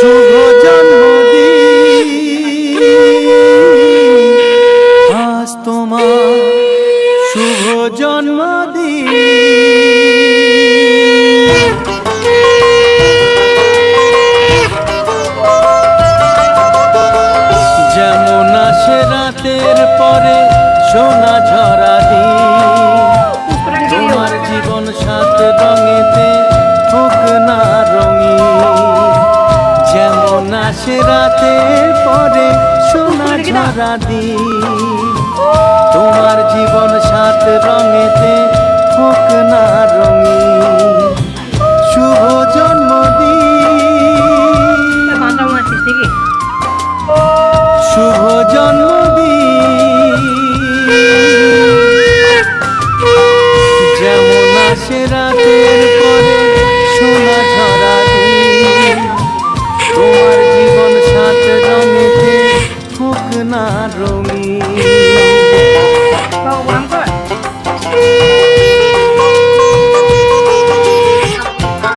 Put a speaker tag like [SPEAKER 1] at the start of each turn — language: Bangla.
[SPEAKER 1] শুভ জন্মদিন আজ তোমার শুভ জন্মদিন। যেমন আসে রাতের পরে সোনা ঝরা দিন, তোমার জীবন সাত রঙেতে হোক না রঙিন। যেমন আসে রাতের পরে সোনা ঝরা দিন, তোমার জীবন সাত রঙেতে হোক না রঙিন। শুভ জন্মদিন, শুভ জন্মদিন। যেমন আসে রাতের পরে সোনা ঝরা দিন, তোমার জীবন সাত রঙেতে হোক না রঙিন।